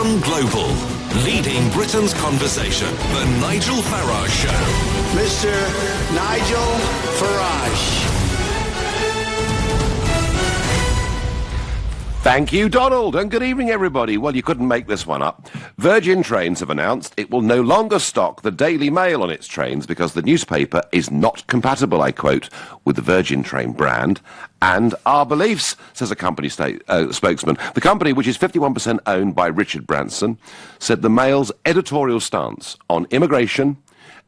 Gone global. Leading Britain's conversation. The Nigel Farage Show. Mr. Nigel Farage. Thank you, Donald, and good evening, everybody. Well, you couldn't make this one up. Virgin Trains have announced it will no longer stock the Daily Mail on its trains because the newspaper is not compatible, I quote, with the Virgin Train brand and our beliefs, says a company spokesman. The company, which is 51% owned by Richard Branson, said the Mail's editorial stance on immigration,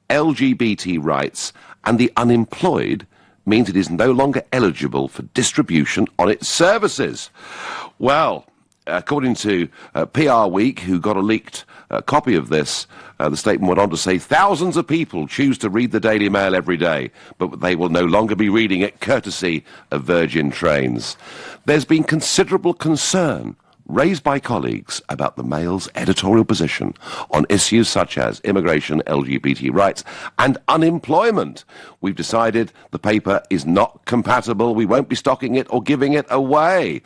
LGBT rights and the unemployed means it is no longer eligible for distribution on its services. Well, according to PR Week, who got a leaked copy of this, the statement went on to say thousands of people choose to read the Daily Mail every day, but they will no longer be reading it courtesy of Virgin Trains. There's been considerable concern raised by colleagues about the Mail's editorial position on issues such as immigration, LGBT rights and unemployment. We've decided the paper is not compatible. We won't be stocking it or giving it away.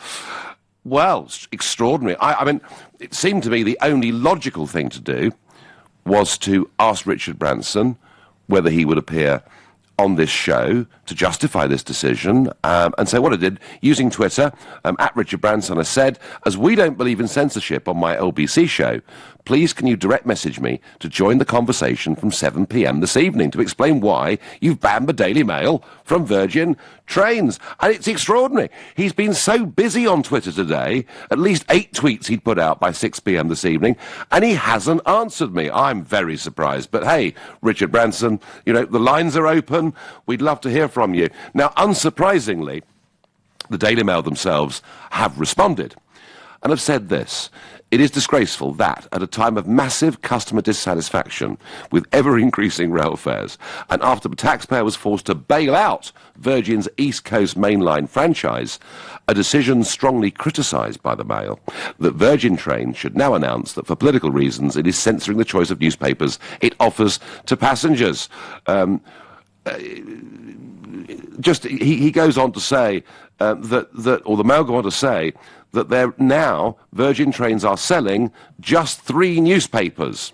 Well, it's extraordinary. I mean, it seemed to me the only logical thing to do was to ask Richard Branson whether he would appear on this show to justify this decision, and so what I did, using Twitter, at Richard Branson, I said, as we don't believe in censorship on my LBC show, please can you direct message me to join the conversation from 7 p.m. this evening to explain why you've banned the Daily Mail from Virgin Trains. And it's extraordinary. He's been so busy on Twitter today, at least 8 tweets he'd put out by 6 p.m. this evening, and he hasn't answered me. I'm very surprised. But hey, Richard Branson, you know, the lines are open. We'd love to hear from you. Now, unsurprisingly, the Daily Mail themselves have responded and have said this. It is disgraceful that, at a time of massive customer dissatisfaction with ever-increasing rail fares, and after the taxpayer was forced to bail out Virgin's East Coast mainline franchise, a decision strongly criticised by the Mail, that Virgin Trains should now announce that for political reasons it is censoring the choice of newspapers it offers to passengers. He goes on to say or the Mail go on to say, that they're now, Virgin Trains are selling just 3 newspapers.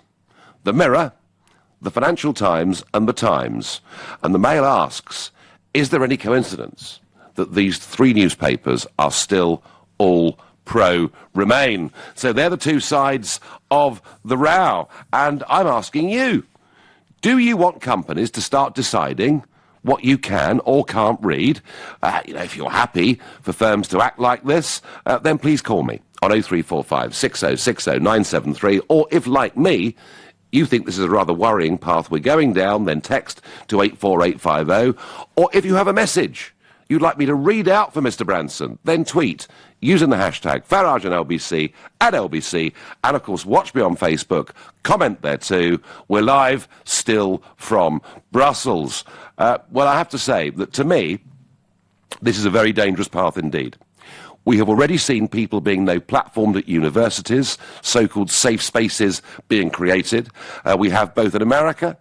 The Mirror, the Financial Times and the Times. And the Mail asks, is there any coincidence that these 3 newspapers are still all pro-Remain? So they're the 2 sides of the row. And I'm asking you, do you want companies to start deciding what you can or can't read? If you're happy for firms to act like this, then please call me on 0345 6060 973, or if, like me, you think this is a rather worrying path we're going down, then text to 84850, or if you have a message you'd like me to read out for Mr. Branson, then tweet using the hashtag Farage and LBC at LBC, and of course watch me on Facebook, comment there too. We're live still from Brussels. Well, I have to say that to me, this is a very dangerous path indeed. We have already seen people being now platformed at universities, so-called safe spaces being created. We have both in America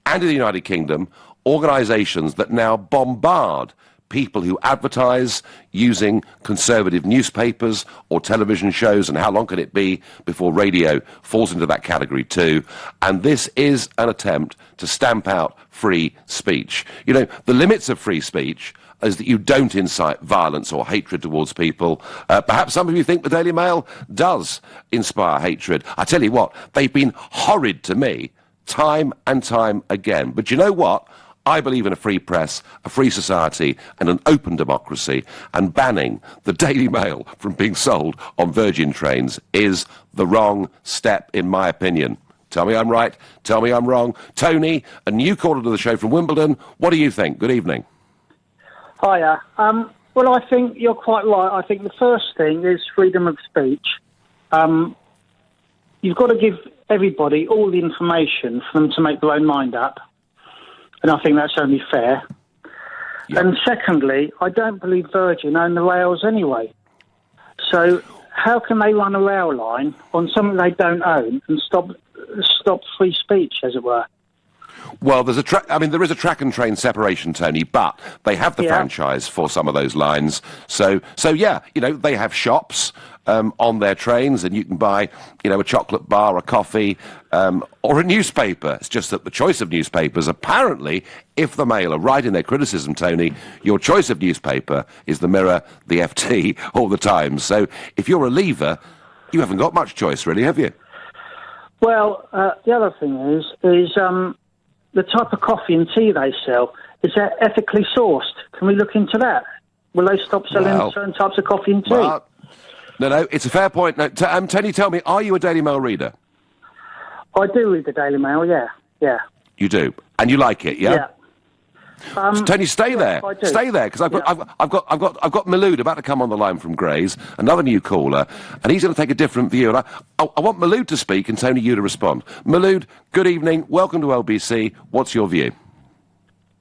and in the United Kingdom organisations that now bombard people who advertise using conservative newspapers or television shows, and how long can it be before radio falls into that category too? And this is an attempt to stamp out free speech. You know, the limits of free speech is that you don't incite violence or hatred towards people. Perhaps some of you think the Daily Mail does inspire hatred. I tell you what, they've been horrid to me time and time again. But you know what? I believe in a free press, a free society and an open democracy, and banning the Daily Mail from being sold on Virgin Trains is the wrong step, in my opinion. Tell me I'm right, tell me I'm wrong. Tony, a new caller to the show from Wimbledon, what do you think? Good evening. Hiya. Well, I think you're quite right. I think the first thing is freedom of speech. You've got to give everybody all the information for them to make their own mind up. And I think that's only fair. Yep. And secondly, I don't believe Virgin own the rails anyway. So how can they run a rail line on something they don't own and stop free speech, as it were? Well, there is a track and train separation, Tony, but they have the franchise for some of those lines. So yeah, they have shops on their trains, and you can buy, a chocolate bar, a coffee, or a newspaper. It's just that the choice of newspapers, apparently, if the Mail are right in their criticism, Tony, your choice of newspaper is the Mirror, the FT, or the Times. So if you're a leaver, you haven't got much choice, really, have you? Well, the other thing is the type of coffee and tea they sell. Is that ethically sourced? Can we look into that? Will they stop selling certain types of coffee and tea? No, it's a fair point. No, Tony, tell me, are you a Daily Mail reader? I do read the Daily Mail, yeah. You do? And you like it, yeah? Yeah. Tony, stay there. Stay there, because I've got Maloud about to come on the line from Grays, another new caller, and he's going to take a different view. And I want Maloud to speak and Tony, you to respond. Maloud, good evening. Welcome to LBC. What's your view?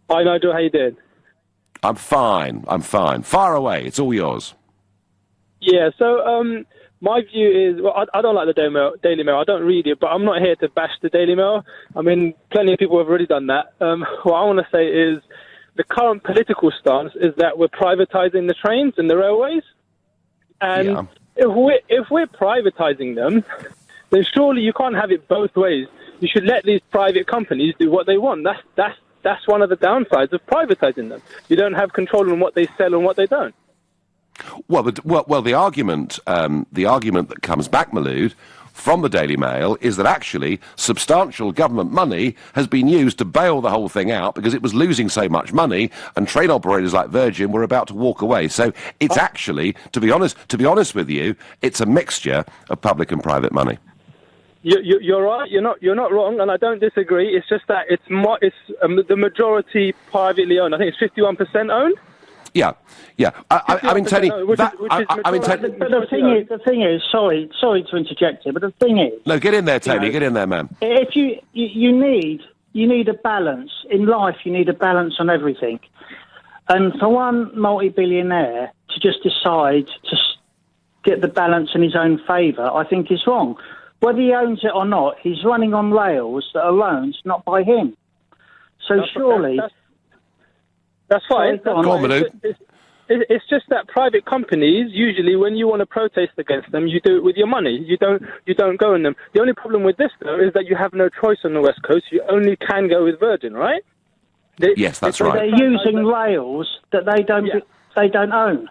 Hi, Nigel. How you doing? I'm fine. Far away. It's all yours. Yeah. So, my view is, well, I don't like the Daily Mail. I don't read it, but I'm not here to bash the Daily Mail. I mean, plenty of people have already done that. What I want to say is the current political stance is that we're privatising the trains and the railways. And if we're privatising them, then surely you can't have it both ways. You should let these private companies do what they want. That's one of the downsides of privatising them. You don't have control on what they sell and what they don't. Well, the argument that comes back, Maloud, from the Daily Mail is that actually substantial government money has been used to bail the whole thing out because it was losing so much money, and train operators like Virgin were about to walk away. So it's actually, to be honest with you, it's a mixture of public and private money. You're right. You're not wrong, and I don't disagree. It's just that it's the majority privately owned. I think it's 51% owned. Yeah. I mean, Tony. But the thing is, sorry to interject here, but the thing is, no, get in there, Tony. Get in there, man. If you need a balance in life, you need a balance on everything, and for one multi-billionaire to just decide to get the balance in his own favour, I think is wrong. Whether he owns it or not, he's running on rails that are owned not by him. So surely. That's fine. Go on, Maloud. It's just that private companies, usually when you want to protest against them, you do it with your money. You don't go in them. The only problem with this, though, is that you have no choice on the West Coast. You only can go with Virgin, right? Yes, that's right. They're using rails that they don't own.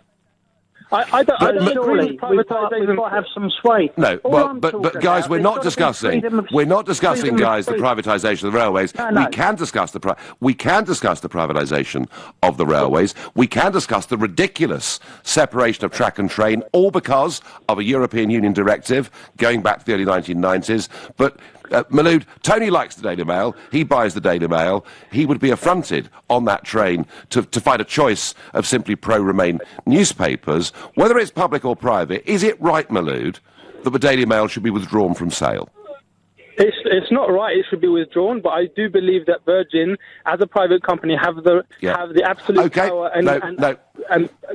I don't surely agree with privatisation. We've got to have some sway. No, but guys, we're not discussing, guys, the privatisation of the railways. No. We can discuss the privatisation of the railways. We can discuss the ridiculous separation of track and train, all because of a European Union directive going back to the early 1990s. But Maloud, Tony likes the Daily Mail. He buys the Daily Mail. He would be affronted on that train to find a choice of simply pro-Remain newspapers. Whether it's public or private, is it right, Maloud, that the Daily Mail should be withdrawn from sale? It's not right. It should be withdrawn. But I do believe that Virgin, as a private company, have the absolute power and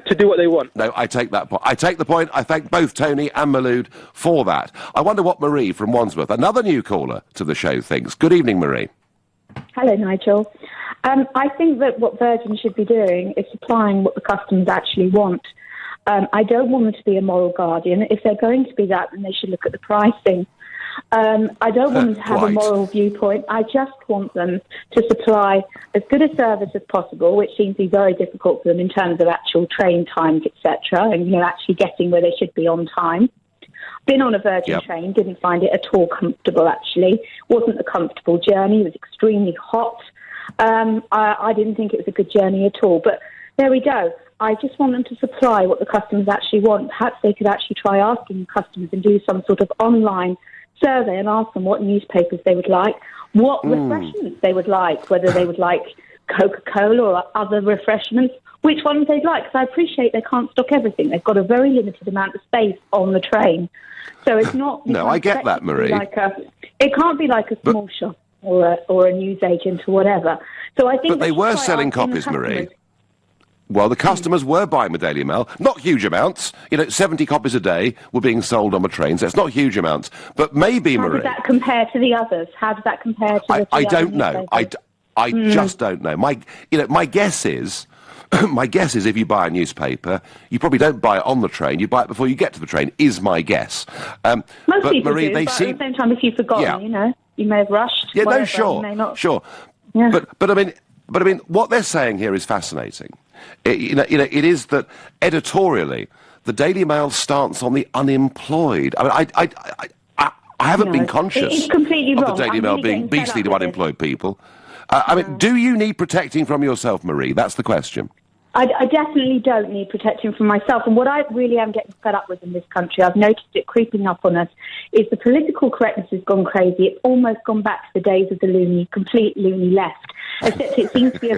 to do what they want. No, I take that point. I take the point. I thank both Tony and Maloud for that. I wonder what Marie from Wandsworth, another new caller to the show, thinks. Good evening, Marie. Hello, Nigel. I think that what Virgin should be doing is supplying what the customers actually want. I don't want them to be a moral guardian. If they're going to be that, then they should look at the pricing. I don't want them to have a moral viewpoint. I just want them to supply as good a service as possible, which seems to be very difficult for them in terms of actual train times, etc., and actually getting where they should be on time. Been on a Virgin train, didn't find it at all comfortable, actually. Wasn't a comfortable journey. It was extremely hot. I didn't think it was a good journey at all. But there we go. I just want them to supply what the customers actually want. Perhaps they could actually try asking customers and do some sort of online survey and ask them what newspapers they would like, what refreshments they would like, whether they would like Coca-Cola or other refreshments, which ones they'd like, because I appreciate they can't stock everything. They've got a very limited amount of space on the train. So it's not... No, I get that, Marie. It can't be like a small shop or a newsagent or whatever. So I think... But they were selling copies, Marie. Well, the customers were buying the Daily Mail. Not huge amounts. 70 copies a day were being sold on the trains. That's not huge amounts. But maybe, Marie... How does that compare to the others? How does that compare to I don't know. I just don't know. My guess is, if you buy a newspaper, you probably don't buy it on the train. You buy it before you get to the train. Is my guess. Most but people Marie, do, they but seem... at the same time, if you've forgotten, you may have rushed. Yeah, whatever, no, sure, you may not. sure. Yeah. But I mean, what they're saying here is fascinating. It is that editorially, the Daily Mail's stance on the unemployed. I mean, I haven't been conscious it's completely of wrong. the Daily I'm Mail really being getting fed beastly up to with unemployed people. I mean, do you need protecting from yourself, Marie? That's the question. I definitely don't need protecting from myself. And what I really am getting fed up with in this country, I've noticed it creeping up on us, is the political correctness has gone crazy. It's almost gone back to the days of the complete loony left. Except it seems to be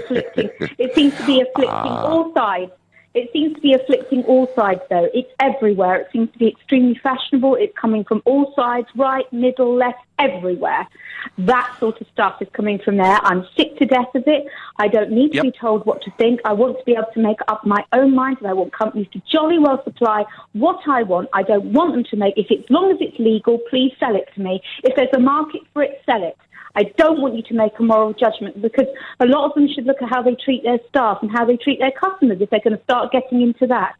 afflicting. All sides. It seems to be afflicting all sides, though. It's everywhere. It seems to be extremely fashionable. It's coming from all sides, right, middle, left, everywhere. That sort of stuff is coming from there. I'm sick to death of it. I don't need to be told what to think. I want to be able to make up my own mind, and I want companies to jolly well supply what I want. I don't want them to make, as long as it's legal, please sell it to me. If there's a market for it, sell it. I don't want you to make a moral judgment, because a lot of them should look at how they treat their staff and how they treat their customers if they're going to start getting into that.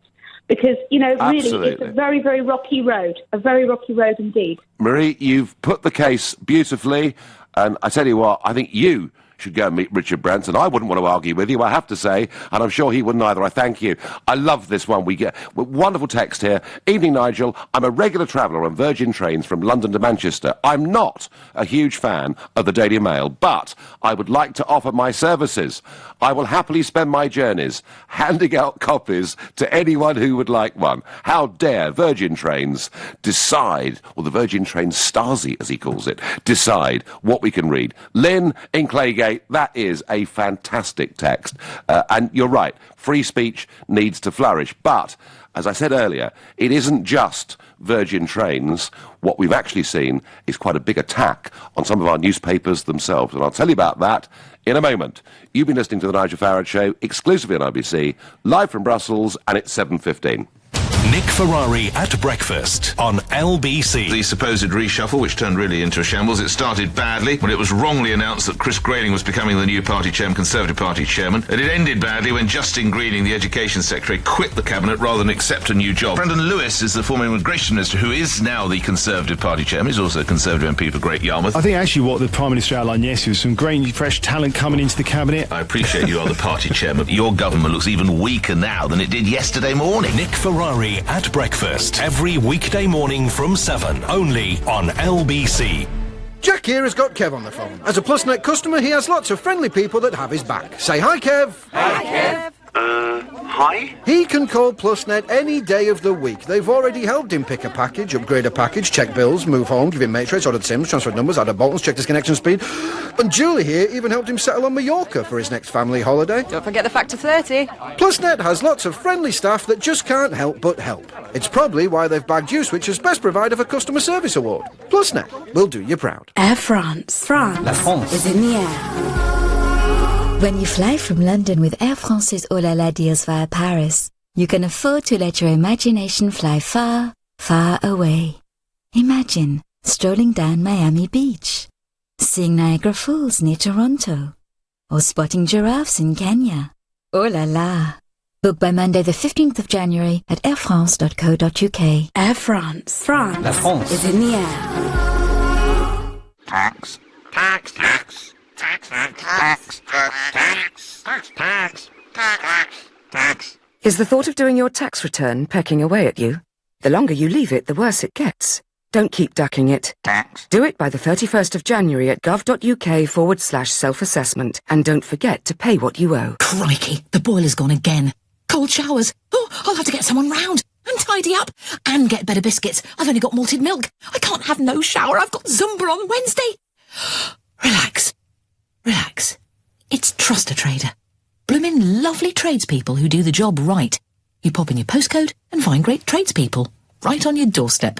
Because, really, it's a very, very rocky road. A very rocky road indeed. Marie, you've put the case beautifully, and I tell you what, I think you should go and meet Richard Branson. I wouldn't want to argue with you, I have to say, and I'm sure he wouldn't either. I thank you. I love this one. We get wonderful text here. Evening, Nigel. I'm a regular traveller on Virgin trains from London to Manchester. I'm not a huge fan of the Daily Mail, but I would like to offer my services. I will happily spend my journeys handing out copies to anyone who would like one. How dare Virgin Trains decide, or the Virgin Trains Stasi, as he calls it, decide what we can read. Lynn in Claygate, that is a fantastic text. And you're right, free speech needs to flourish. But, as I said earlier, it isn't just Virgin Trains. What we've actually seen is quite a big attack on some of our newspapers themselves. And I'll tell you about that in a moment. You've been listening to The Nigel Farage Show, exclusively on LBC, live from Brussels, and it's 7:15. Nick Ferrari at breakfast on LBC. The supposed reshuffle, which turned really into a shambles, it started badly when it was wrongly announced that Chris Grayling was becoming the new party chairman, Conservative Party chairman, and it ended badly when Justine Greening, the Education Secretary, quit the cabinet rather than accept a new job. Brendan Lewis is the former Immigration Minister, who is now the Conservative Party chairman. He's also a Conservative MP for Great Yarmouth. I think actually what the Prime Minister outlined yesterday was some great fresh talent coming into the cabinet. I appreciate you are the party chairman. Your government looks even weaker now than it did yesterday morning. Nick Ferrari at breakfast every weekday morning from 7, only on LBC. Jack here has got Kev on the phone. As a PlusNet customer, he has lots of friendly people that have his back. Say hi, Kev. Hi, Kev. Hi? He can call PlusNet any day of the week. They've already helped him pick a package, upgrade a package, check bills, move home, give him matrix, ordered SIMs, transferred numbers, added buttons, checked his connection speed. And Julie here even helped him settle on Mallorca for his next family holiday. Don't forget the factor 30. PlusNet has lots of friendly staff that just can't help but help. It's probably why they've bagged Uswitch as Best Provider for Customer Service Award. PlusNet will do you proud. Air France. La France is in the air. When you fly from London with Air France's Oh La La deals via Paris, you can afford to let your imagination fly far, far away. Imagine strolling down Miami Beach, seeing Niagara Falls near Toronto, or spotting giraffes in Kenya. Oh la la! Book by Monday the 15th of January at airfrance.co.uk. Air France. La France is in the air. Tax. Tax. Tax. Tax. Tax. Tax. Tax. Tax. Tax. Tax. Tax. Is the thought of doing your tax return pecking away at you? The longer you leave it, the worse it gets. Don't keep ducking it. Tax. Do it by the 31st of January at gov.uk/self-assessment. And don't forget to pay what you owe. Crikey, the boiler's gone again. Cold showers. Oh, I'll have to get someone round. And tidy up. And get better biscuits. I've only got malted milk. I can't have no shower. I've got Zumba on Wednesday. Relax. Relax. It's Trust a Trader. Bloomin' lovely tradespeople who do the job right. You pop in your postcode and find great tradespeople right on your doorstep.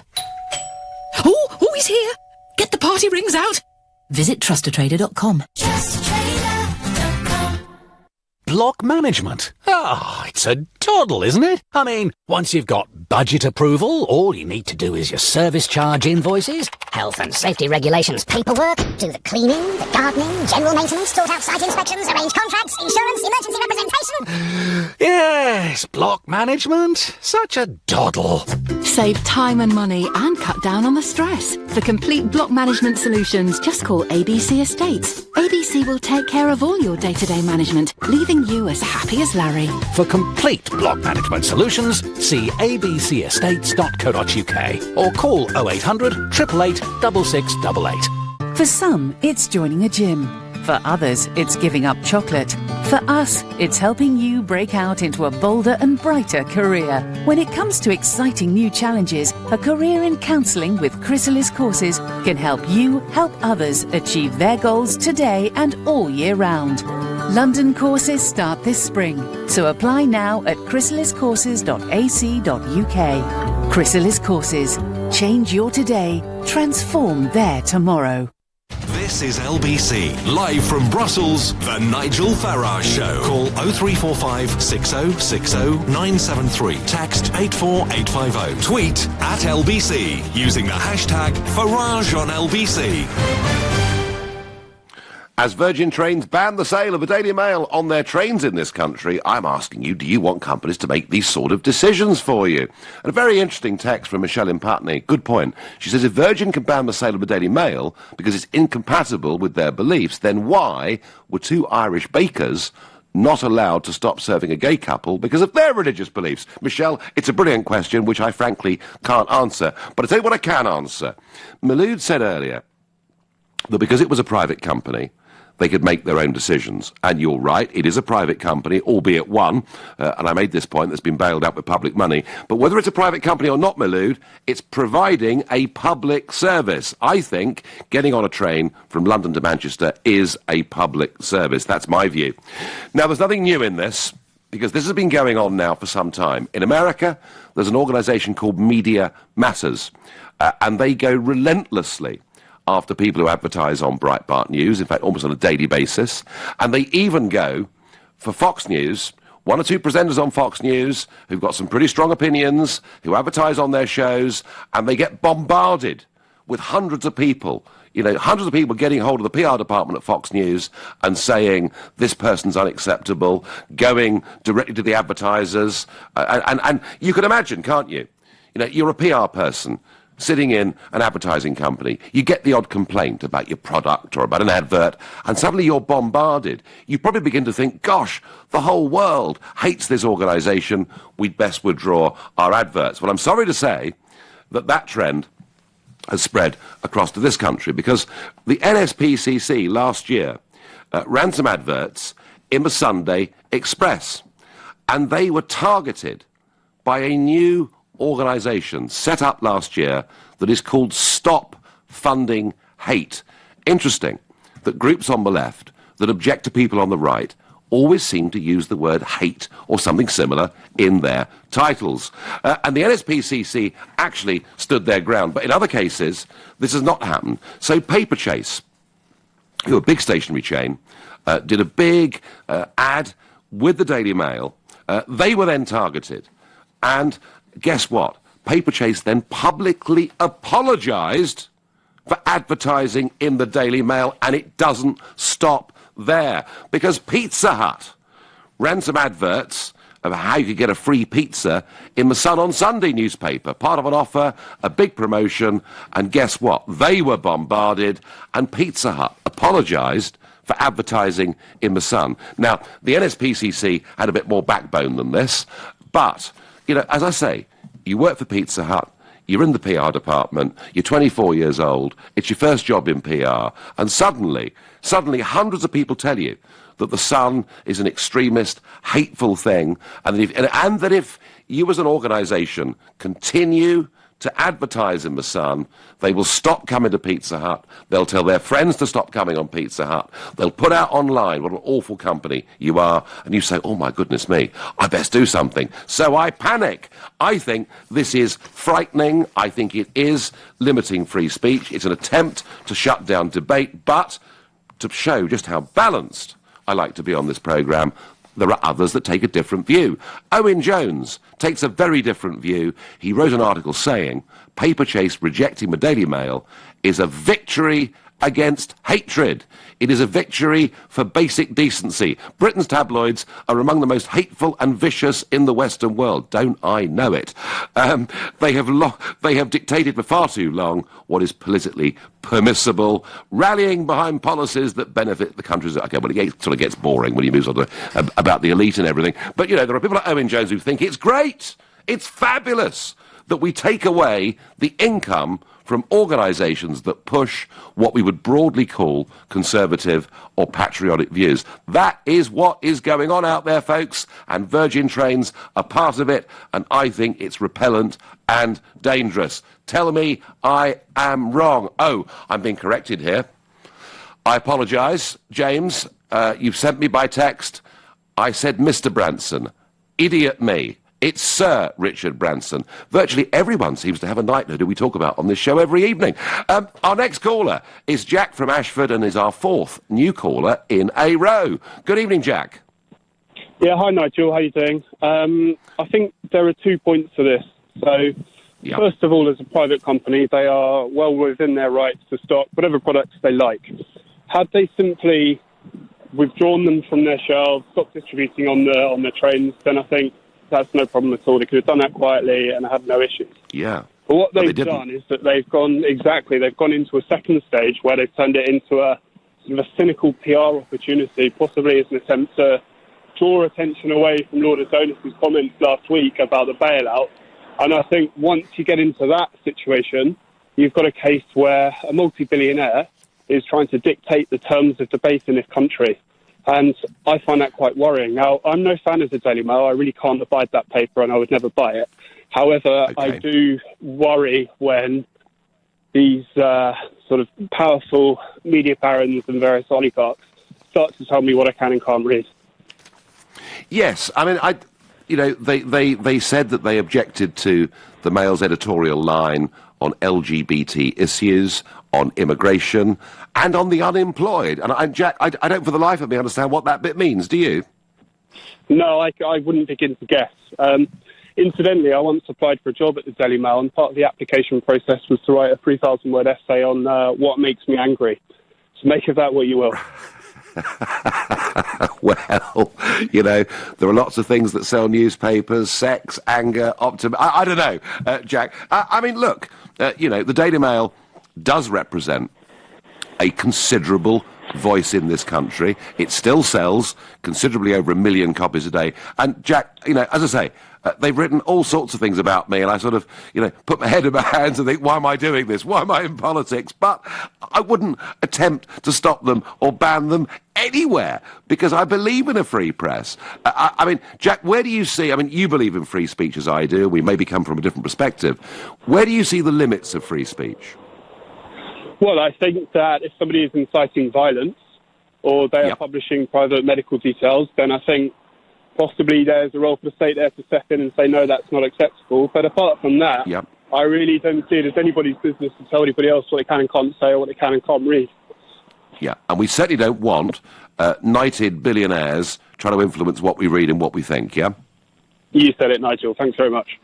Oh, he's here. Get the party rings out. Visit trustatrader.com. Block management. It's a doddle, isn't it? I mean, once you've got budget approval, all you need to do is your service charge invoices, health and safety regulations paperwork, do the cleaning, the gardening, general maintenance, sort out site inspections, arrange contracts, insurance, emergency representation. Yes, block management. Such a doddle. Save time and money and cut down on the stress. For complete block management solutions, just call ABC Estates. ABC will take care of all your day-to-day management, leaving you as happy as Larry. For complete block management solutions, see abcestates.co.uk or call 0800 888 6688. For some, it's joining a gym. For others, it's giving up chocolate. For us, it's helping you break out into a bolder and brighter career. When it comes to exciting new challenges, a career in counselling with Chrysalis Courses can help you help others achieve their goals today and all year round. London courses start this spring, so apply now at chrysaliscourses.ac.uk. Chrysalis Courses. Change your today, transform their tomorrow. This is LBC, live from Brussels, the Nigel Farage Show. Call 0345 6060 973. Text 84850. Tweet at LBC using the hashtag Farage on LBC. As Virgin Trains ban the sale of the Daily Mail on their trains in this country, I'm asking you, do you want companies to make these sort of decisions for you? And a very interesting text from Michelle in Putney. Good point. She says, if Virgin can ban the sale of the Daily Mail because it's incompatible with their beliefs, then why were two Irish bakers not allowed to stop serving a gay couple because of their religious beliefs? Michelle, it's a brilliant question, which I frankly can't answer. But I'll tell you what I can answer. Maloud said earlier that because it was a private company, they could make their own decisions. And you're right, it is a private company, albeit one, and I made this point, that's been bailed out with public money. But whether it's a private company or not, Maloud, it's providing a public service. I think getting on a train from London to Manchester is a public service. That's my view. Now, there's nothing new in this, because this has been going on now for some time. In America, there's an organisation called Media Matters, and they go relentlessly after people who advertise on Breitbart News, in fact, almost on a daily basis. And they even go for Fox News, one or two presenters on Fox News who've got some pretty strong opinions, who advertise on their shows, and they get bombarded with hundreds of people, hundreds of people getting hold of the PR department at Fox News and saying, this person's unacceptable, going directly to the advertisers. And you can imagine, can't you? You're a PR person sitting in an advertising company, you get the odd complaint about your product or about an advert, and suddenly you're bombarded. You probably begin to think, gosh, the whole world hates this organisation, we'd best withdraw our adverts. Well, I'm sorry to say that trend has spread across to this country, because the NSPCC last year ran some adverts in the Sunday Express, and they were targeted by a new organisation set up last year that is called Stop Funding Hate. Interesting that groups on the left that object to people on the right always seem to use the word hate or something similar in their titles. And the NSPCC actually stood their ground, but in other cases this has not happened. So Paperchase, who are a big stationery chain, did a big ad with the Daily Mail. They were then targeted, and guess what? Paperchase then publicly apologised for advertising in the Daily Mail, and it doesn't stop there, because Pizza Hut ran some adverts of how you could get a free pizza in the Sun on Sunday newspaper, part of an offer, a big promotion, and guess what? They were bombarded, and Pizza Hut apologised for advertising in the Sun. Now, the NSPCC had a bit more backbone than this, but as I say, you work for Pizza Hut, you're in the PR department, you're 24 years old, it's your first job in PR, and suddenly hundreds of people tell you that the Sun is an extremist, hateful thing, and that if you as an organisation continue to advertise in the Sun, they will stop coming to Pizza Hut, they'll tell their friends to stop coming on Pizza Hut, they'll put out online what an awful company you are, and you say, oh my goodness me, I best do something. So I panic. I think this is frightening. I think it is limiting free speech. It's an attempt to shut down debate, but to show just how balanced I like to be on this programme, there are others that take a different view. Owen Jones takes a very different view. He wrote an article saying, Paperchase rejecting the Daily Mail is a victory against hatred. It is a victory for basic decency. Britain's tabloids are among the most hateful and vicious in the Western world. Don't I know it? They have dictated for far too long what is politically permissible, rallying behind policies that benefit the countries. Okay, well, it sort of gets boring when you move on to about the elite and everything. But, you know, there are people like Owen Jones who think it's great, it's fabulous that we take away the income from organisations that push what we would broadly call conservative or patriotic views. That is what is going on out there, folks, and Virgin Trains are part of it, and I think it's repellent and dangerous. Tell me I am wrong. Oh, I'm being corrected here. I apologise, James. You've sent me by text. I said Mr. Branson. Idiot me. It's Sir Richard Branson. Virtually everyone seems to have a knighthood who we talk about on this show every evening. Our next caller is Jack from Ashford and is our fourth new caller in a row. Good evening, Jack. Yeah, hi, Nigel. How are you doing? I think there are 2 points to this. So, First of all, as a private company, they are well within their rights to stock whatever products they like. Had they simply withdrawn them from their shelves, stopped distributing on the trains, then I think that's no problem at all. They could have done that quietly and had no issues. Yeah. But what they've done is that they've gone into a second stage where they've turned it into a sort of a cynical PR opportunity, possibly as an attempt to draw attention away from Lord Adonis's comments last week about the bailout. And I think once you get into that situation, you've got a case where a multi-billionaire is trying to dictate the terms of debate in this country. And I find that quite worrying. Now, I'm no fan of the Daily Mail. I really can't abide that paper and I would never buy it. However, I do worry when these sort of powerful media barons and various oligarchs start to tell me what I can and can't read. Yes, I mean, they said that they objected to the Mail's editorial line on LGBT issues, on immigration, and on the unemployed. And Jack, I don't for the life of me understand what that bit means. Do you? No, I wouldn't begin to guess. Incidentally, I once applied for a job at the Daily Mail, and part of the application process was to write a 3,000-word essay on what makes me angry. So make of that what you will. Well, you know, there are lots of things that sell newspapers: sex, anger, optimism. I don't know, Jack. I mean, look, you know, the Daily Mail does represent a considerable voice in this country. It still sells considerably over 1 million copies a day. And Jack, you know, as I say, they've written all sorts of things about me, and I sort of, you know, put my head in my hands and think, why am I doing this? Why am I in politics? But I wouldn't attempt to stop them or ban them anywhere, because I believe in a free press. I mean, Jack, where do you see, I mean, you believe in free speech as I do, we maybe come from a different perspective. Where do you see the limits of free speech? Well, I think that if somebody is inciting violence or they are publishing private medical details, then I think possibly there's a role for the state there to step in and say, no, that's not acceptable. But apart from that, I really don't see it as anybody's business to tell anybody else what they can and can't say or what they can and can't read. Yeah, and we certainly don't want knighted billionaires trying to influence what we read and what we think, yeah? You said it, Nigel. Thanks very much.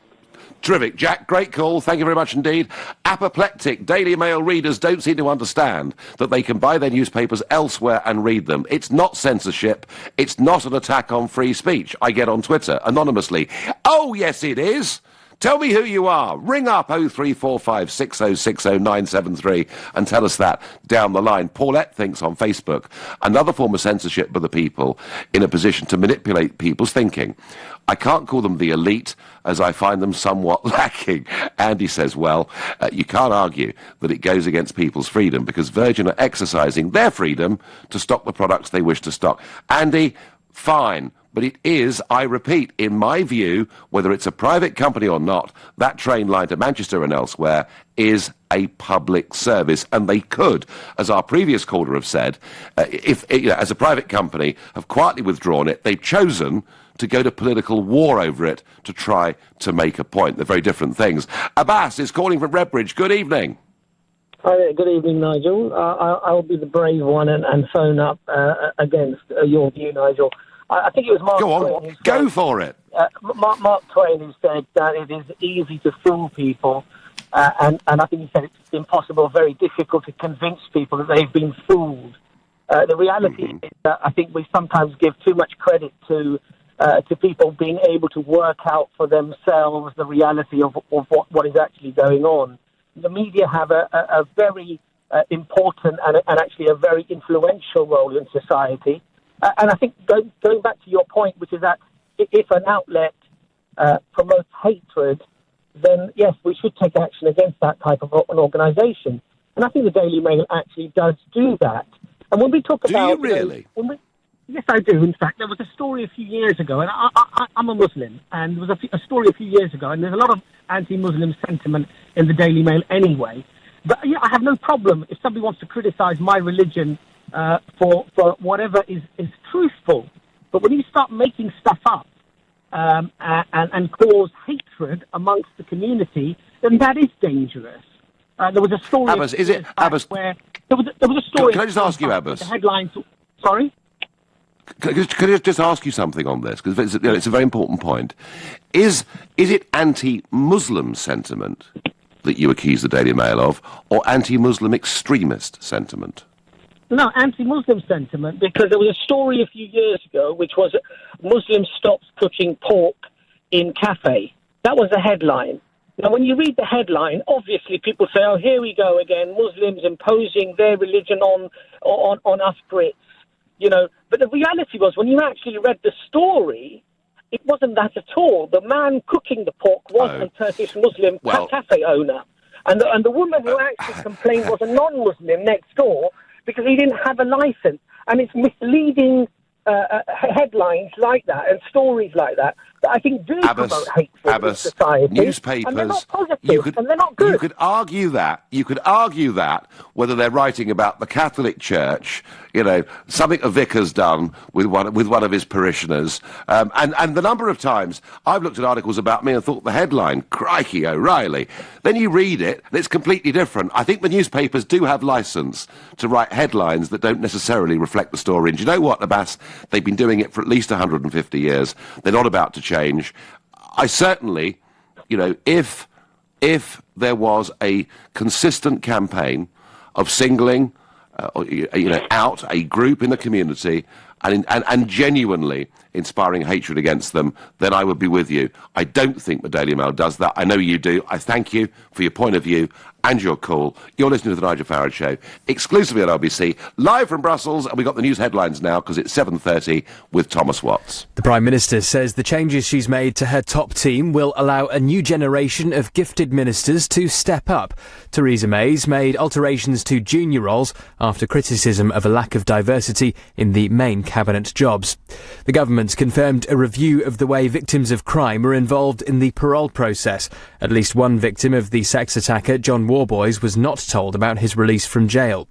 Terrific. Jack, great call. Thank you very much indeed. Apoplectic Daily Mail readers don't seem to understand that they can buy their newspapers elsewhere and read them. It's not censorship. It's not an attack on free speech. I get on Twitter anonymously. Oh, yes, it is. Tell me who you are. Ring up 0345 6060 973 and tell us that down the line. Paulette thinks on Facebook, another form of censorship by the people in a position to manipulate people's thinking. I can't call them the elite, as I find them somewhat lacking. Andy says, well, you can't argue that it goes against people's freedom because Virgin are exercising their freedom to stock the products they wish to stock. Andy, fine. But it is, I repeat, in my view, whether it's a private company or not, that train line to Manchester and elsewhere is a public service. And they could, as our previous caller have said, if you know, as a private company, have quietly withdrawn it, they've chosen to go to political war over it to try to make a point. They're very different things. Abbas is calling from Redbridge. Good evening. Hi there. Good evening, Nigel. I'll be the brave one and phone up against your view, Nigel. I think it was Mark Go on, Twain who said, go for it. Mark Twain who said that it is easy to fool people, and I think he said it's impossible, very difficult to convince people that they've been fooled. The reality is that I think we sometimes give too much credit to people being able to work out for themselves the reality of what is actually going on. The media have a very important and actually a very influential role in society. And I think going back to your point, which is that if an outlet promotes hatred, then yes, we should take action against that type of an organisation. And I think the Daily Mail actually does do that. And when we talk about... Do you really? Yes, I do. In fact, there was a story a few years ago, and I'm a Muslim, and there was a story a few years ago, and there's a lot of anti-Muslim sentiment in the Daily Mail anyway. But yeah, I have no problem if somebody wants to criticise my religion for whatever is truthful. But when you start making stuff up and cause hatred amongst the community, then that is dangerous. There was a story... Abbas, is it... Abbas... Where there was a story... Can I just ask you, Abbas? The headlines... Sorry? Can I just ask you something on this? Because it's a very important point. Is it anti-Muslim sentiment that you accuse the Daily Mail of, or anti-Muslim extremist sentiment? No, anti-Muslim sentiment, because there was a story a few years ago which was Muslim stops cooking pork in cafe. That was the headline. Now, when you read the headline, obviously people say, oh, here we go again, Muslims imposing their religion on us Brits. You know, but the reality was, when you actually read the story, it wasn't that at all. The man cooking the pork was a Turkish Muslim cafe owner. And the woman who actually complained was a non-Muslim next door because he didn't have a license. And it's misleading headlines like that and stories like that I think do promote hatred in society. Newspapers, and they're not positive, and they're not good. You could argue that whether they're writing about the Catholic Church, you know, something a vicar's done with one of his parishioners, and the number of times I've looked at articles about me and thought the headline, crikey O'Reilly. Then you read it, and it's completely different. I think the newspapers do have licence to write headlines that don't necessarily reflect the story. And do you know what, Abbas? They've been doing it for at least 150 years. They're not about to change. I certainly, you know, if there was a consistent campaign of singling, out a group in the community and genuinely inspiring hatred against them, then I would be with you. I don't think the Daily Mail does that. I know you do. I thank you for your point of view and your call. You're listening to the Nigel Farage Show, exclusively on LBC, live from Brussels, and we've got the news headlines now because it's 7:30 with Thomas Watts. The Prime Minister says the changes she's made to her top team will allow a new generation of gifted ministers to step up. Theresa May's made alterations to junior roles after criticism of a lack of diversity in the main cabinet jobs. The government's confirmed a review of the way victims of crime are involved in the parole process. At least one victim of the sex attacker, John Warboys, was not told about his release from jail.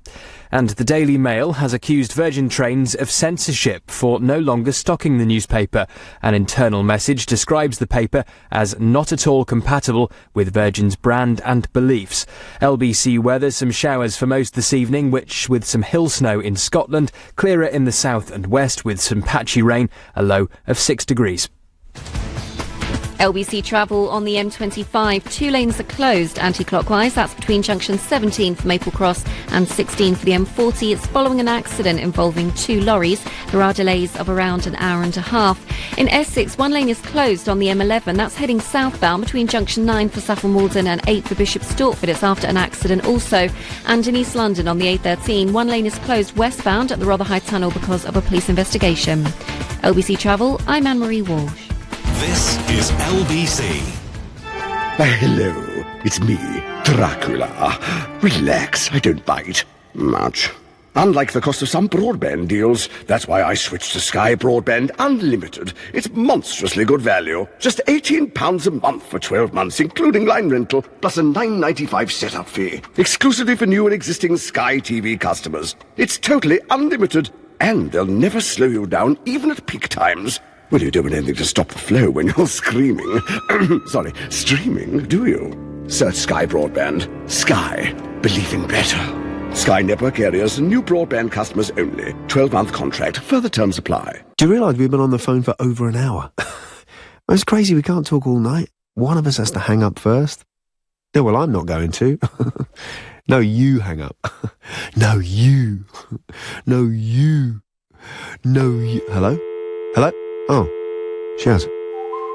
And the Daily Mail has accused Virgin Trains of censorship for no longer stocking the newspaper. An internal message describes the paper as not at all compatible with Virgin's brand and beliefs. LBC weather, some showers for most this evening, which with some hill snow in Scotland, clearer in the south and west with some patchy rain, a low of 6 degrees. LBC travel on the M25. 2 lanes are closed anti-clockwise. That's between junction 17 for Maple Cross and 16 for the M40. It's following an accident involving 2 lorries. There are delays of around an hour and a half. In Essex, 1 lane is closed on the M11. That's heading southbound between junction 9 for Saffron Walden and 8 for Bishop Stortford. It's after an accident also. And in East London on the A13, 1 lane is closed westbound at the Rotherhithe Tunnel because of a police investigation. LBC Travel, I'm Anne-Marie Walsh. This is LBC. Hello, it's me, Dracula. Relax, I don't bite much. Unlike the cost of some broadband deals, that's why I switched to Sky Broadband Unlimited. It's monstrously good value. Just £18 a month for 12 months, including line rental, plus a $9.95 setup fee. Exclusively for new and existing Sky TV customers. It's totally unlimited, and they'll never slow you down, even at peak times. Well, you don't want anything to stop the flow when you're screaming. Streaming, do you? Search Sky Broadband. Sky. Believe in better. Sky Network areas and new broadband customers only. 12-month contract. Further terms apply. Do you realise we've been on the phone for over an hour? It's crazy we can't talk all night. One of us has to hang up first. No, well, I'm not going to. No, you hang up. No, you. No, you. No, you. Hello? Hello? Oh, she has.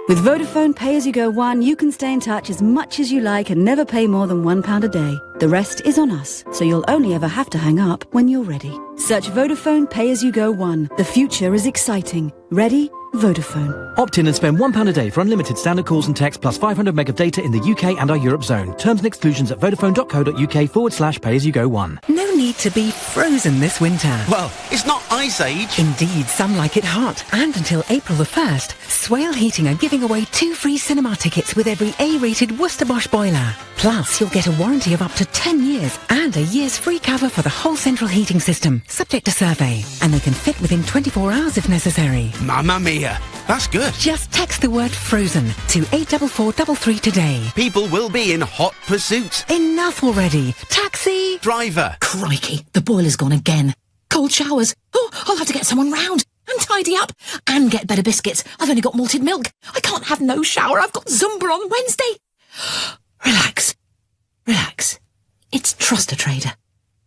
With Vodafone Pay-As-You-Go One, you can stay in touch as much as you like and never pay more than £1 a day. The rest is on us, so you'll only ever have to hang up when you're ready. Search Vodafone Pay-As-You-Go One. The future is exciting. Ready? Vodafone. Opt in and spend £1 a day for unlimited standard calls and text plus 500 meg of data in the UK and our Europe zone. Terms and exclusions at vodafone.co.uk/pay-as-you-go one. No need to be frozen this winter. Well, it's not Ice Age. Indeed, some like it hot. And until April the 1st, Swale Heating are giving away 2 free cinema tickets with every A-rated Worcester Bosch boiler. Plus, you'll get a warranty of up to 10 years and a year's free cover for the whole central heating system, subject to survey. And they can fit within 24 hours if necessary. Mamma mia. That's good. Just text the word frozen to 84433 today. People will be in hot pursuit. Enough already. Taxi! Driver. Crikey, the boiler's gone again. Cold showers. Oh, I'll have to get someone round and tidy up and get better biscuits. I've only got malted milk. I can't have no shower. I've got Zumba on Wednesday. Relax. Relax. It's Trust a Trader.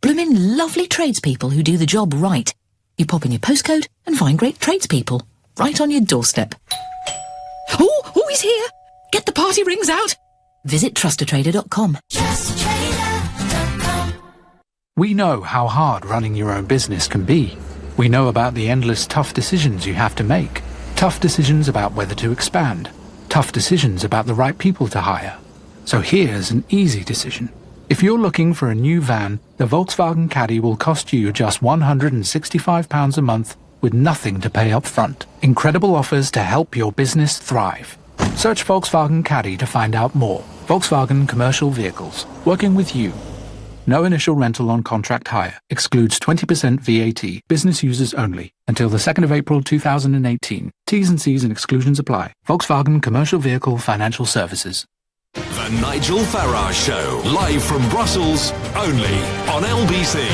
Bloomin' lovely tradespeople who do the job right. You pop in your postcode and find great tradespeople right on your doorstep. Oh, he's here. Get the party rings out. Visit trustatrader.com. We know how hard running your own business can be. We know about the endless tough decisions you have to make. Tough decisions about whether to expand. Tough decisions about the right people to hire. So here's an easy decision. If you're looking for a new van, the Volkswagen Caddy will cost you just £165 a month with nothing to pay up front. Incredible offers to help your business thrive. Search Volkswagen Caddy to find out more. Volkswagen Commercial Vehicles. Working with you. No initial rental on contract hire. Excludes 20% VAT. Business users only. Until the 2nd of April 2018. T's and C's and exclusions apply. Volkswagen Commercial Vehicle Financial Services. The Nigel Farage Show. Live from Brussels. Only on LBC.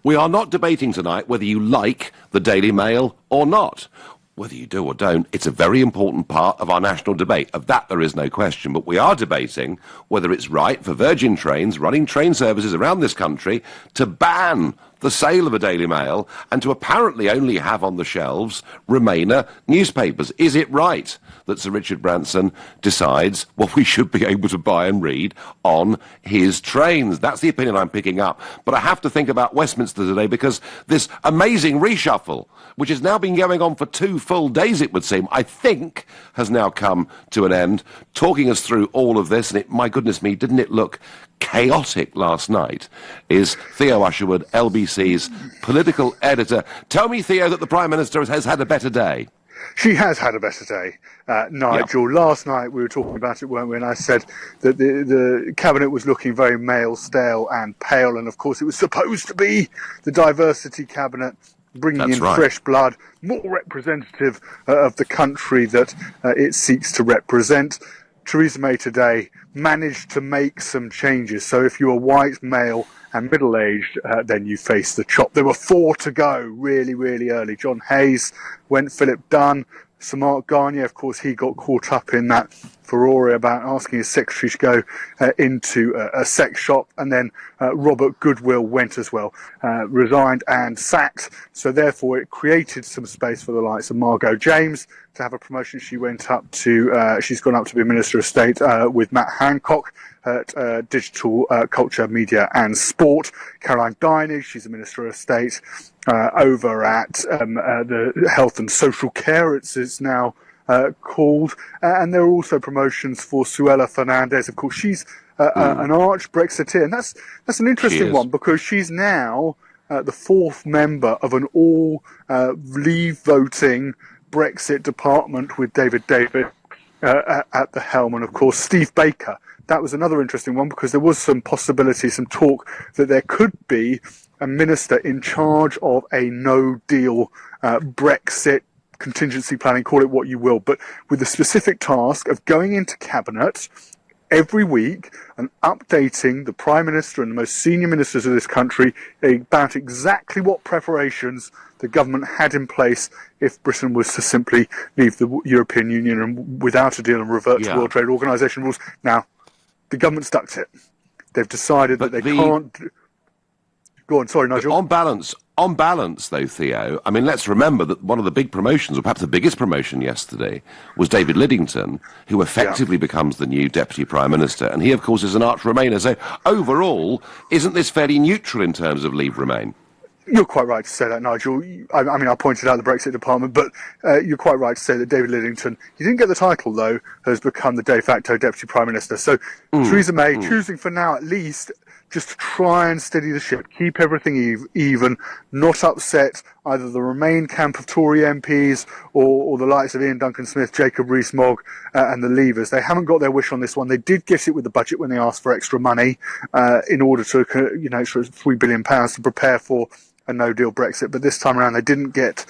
We are not debating tonight whether you like the Daily Mail or not. Whether you do or don't, it's a very important part of our national debate. Of that, there is no question. But we are debating whether it's right for Virgin Trains running train services around this country to ban the sale of a Daily Mail and to apparently only have on the shelves Remainer newspapers. Is it right that Sir Richard Branson decides what we should be able to buy and read on his trains? That's the opinion I'm picking up. But I have to think about Westminster today because this amazing reshuffle, which has now been going on for 2 full days, it would seem, I think has now come to an end. Talking us through all of this, and my goodness me, didn't it look chaotic last night, is Theo Usherwood, LBC's political editor. Tell me, Theo, that the Prime Minister has had a better day. She has had a better day, Nigel. Yep. Last night we were talking about it, weren't we? And I said that the Cabinet was looking very male, stale and pale. And, of course, it was supposed to be the diversity Cabinet, bringing in fresh blood, more representative of the country that it seeks to represent. Theresa May today managed to make some changes. So if you are white, male and middle-aged, then you face the chop. There were 4 to go really, really early. John Hayes went, Philip Dunn, Sir Mark Garnier, of course, he got caught up in that furore about asking his secretary to go into a sex shop. And then Robert Goodwill went as well, resigned and sacked. So therefore it created some space for the likes of Margot James to have a promotion. She went up to, she's gone up to be Minister of State with Matt Hancock at Digital Culture, Media and Sport. Caroline Diney, she's a Minister of State over at the Health and Social Care, it's now called. And there are also promotions for Suella Fernandez. Of course, she's an arch Brexiteer, and that's an interesting one because she's now the 4th member of an all leave voting Brexit department with David Davis at the helm, and of course Steve Baker. That was another interesting one because there was some possibility, some talk that there could be a minister in charge of a no-deal Brexit contingency planning, call it what you will, but with the specific task of going into Cabinet, every week and updating the Prime Minister and the most senior ministers of this country about exactly what preparations the government had in place if Britain was to simply leave the European Union and without a deal and revert to World Trade Organization rules. Now, the government stuck to it. They've decided that they can't... Go on, sorry, Nigel. On balance, though, Theo, I mean, let's remember that one of the big promotions, or perhaps the biggest promotion yesterday, was David Lidington, who effectively becomes the new Deputy Prime Minister, and he, of course, is an arch Remainer. So, overall, isn't this fairly neutral in terms of Leave Remain? You're quite right to say that, Nigel. I mean, I pointed out the Brexit department, but you're quite right to say that David Lidington, he didn't get the title, though, has become the de facto Deputy Prime Minister. So, Theresa May choosing for now, at least, just to try and steady the ship, keep everything even, not upset either the Remain camp of Tory MPs or the likes of Ian Duncan-Smith, Jacob Rees-Mogg and the Leavers. They haven't got their wish on this one. They did get it with the budget when they asked for extra money in order to, extra £3 billion to prepare for a no-deal Brexit, but this time around they didn't get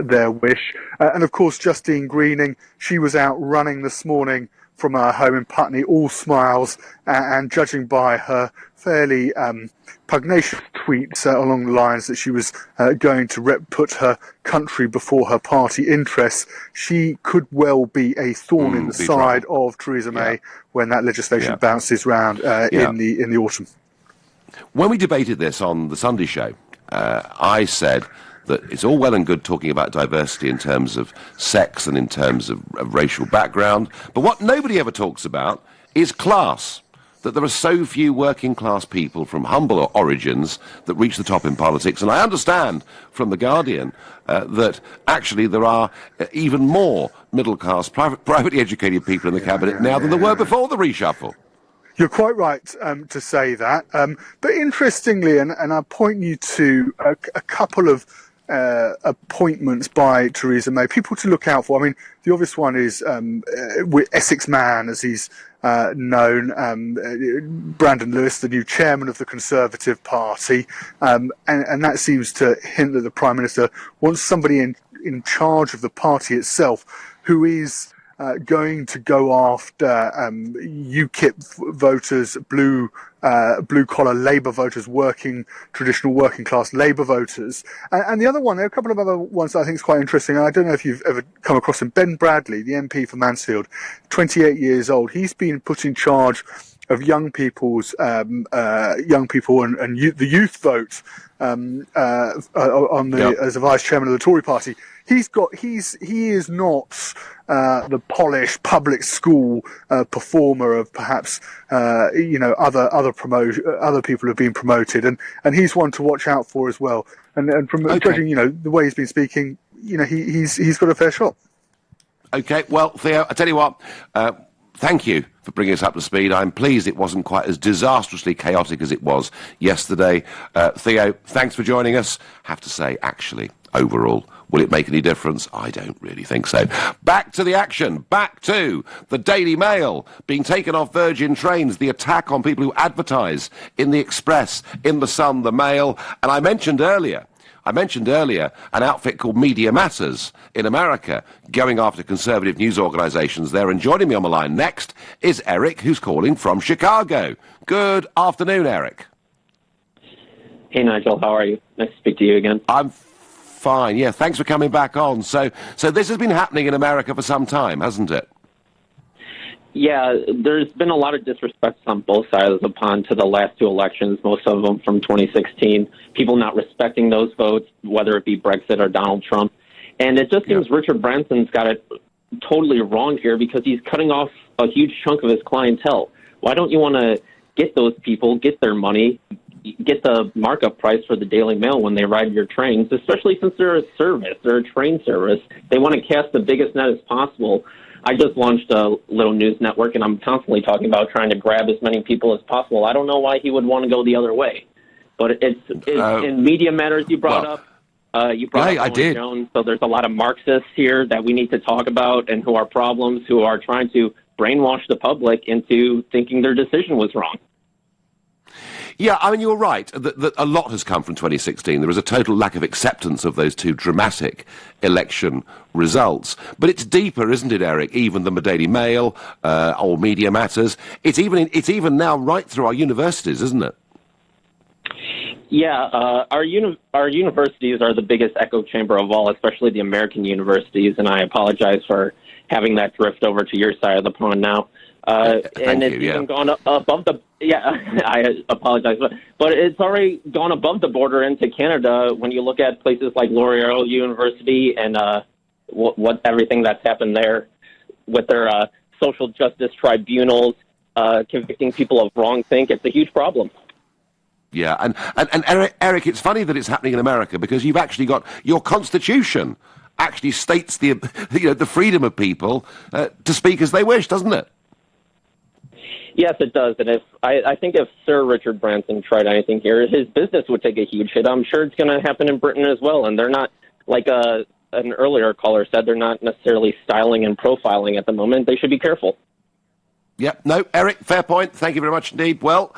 their wish. And of course, Justine Greening, she was out running this morning from her home in Putney, all smiles, and judging by her fairly pugnacious tweets along the lines that she was going to put her country before her party interests, she could well be a thorn in the side of Theresa May when that legislation bounces round in the autumn. When we debated this on the Sunday show, I said that it's all well and good talking about diversity in terms of sex and in terms of racial background, but what nobody ever talks about is class. That there are so few working class people from humble origins that reach the top in politics. And I understand from The Guardian that actually there are even more middle class, privately educated people in the cabinet now than there were before the reshuffle. You're quite right to say that. But interestingly, and I point you to a couple of appointments by Theresa May, people to look out for. I mean, the obvious one is Essex Man, as he's known, Brandon Lewis, the new chairman of the Conservative Party, and that seems to hint that the Prime Minister wants somebody in charge of the party itself who is going to go after UKIP voters, blue-collar Labour voters, traditional working-class Labour voters. And the other one, there are a couple of other ones that I think is quite interesting. And I don't know if you've ever come across him. Ben Bradley, the MP for Mansfield, 28 years old. He's been put in charge of young people and the youth vote as a vice chairman of the Tory party. He is not the polished public school performer of perhaps other people who've been promoted, and he's one to watch out for as well. And from judging the way he's been speaking, he's got a fair shot. Okay, well, Theo, I tell you what. Thank you for bringing us up to speed. I'm pleased it wasn't quite as disastrously chaotic as it was yesterday. Theo, thanks for joining us. Have to say, actually, overall, will it make any difference? I don't really think so. Back to the action. Back to the Daily Mail being taken off Virgin trains, the attack on people who advertise in the Express, in the Sun, the Mail. And I mentioned earlier an outfit called Media Matters in America going after conservative news organisations there. And joining me on the line next is Eric, who's calling from Chicago. Good afternoon, Eric. Hey, Nigel. How are you? Nice to speak to you again. I'm fine. Yeah, thanks for coming back on. So this has been happening in America for some time, hasn't it? Yeah, there's been a lot of disrespect on both sides of the pond to the last two elections, most of them from 2016. People not respecting those votes, whether it be Brexit or Donald Trump. And it just seems Richard Branson's got it totally wrong here because he's cutting off a huge chunk of his clientele. Why don't you want to get those people, get their money, get the markup price for the Daily Mail when they ride your trains, especially since they're a service, they're a train service. They want to cast the biggest net as possible. I just launched a little news network, and I'm constantly talking about trying to grab as many people as possible. I don't know why he would want to go the other way. But it's in Media Matters you brought up. You brought up Owen Jones, so there's a lot of Marxists here that we need to talk about and who are problems, who are trying to brainwash the public into thinking their decision was wrong. Yeah, I mean, you're right that a lot has come from 2016. There is a total lack of acceptance of those two dramatic election results. But it's deeper, isn't it, Eric, even than the Daily Mail or Media Matters? It's even now right through our universities, isn't it? Yeah, our universities are the biggest echo chamber of all, especially the American universities, and I apologize for having that drift over to your side of the pond now. And it's even gone above the... Yeah, I apologize. But it's already gone above the border into Canada when you look at places like L'Oreal University and what everything that's happened there with their social justice tribunals convicting people of wrongthink. It's a huge problem. Yeah, and Eric, it's funny that it's happening in America because you've actually got your Constitution actually states the freedom of people to speak as they wish, doesn't it? Yes, it does. And I think if Sir Richard Branson tried anything here, his business would take a huge hit. I'm sure it's going to happen in Britain as well. And they're not, like an earlier caller said, they're not necessarily styling and profiling at the moment. They should be careful. Yeah, no, Eric, fair point. Thank you very much indeed. Well,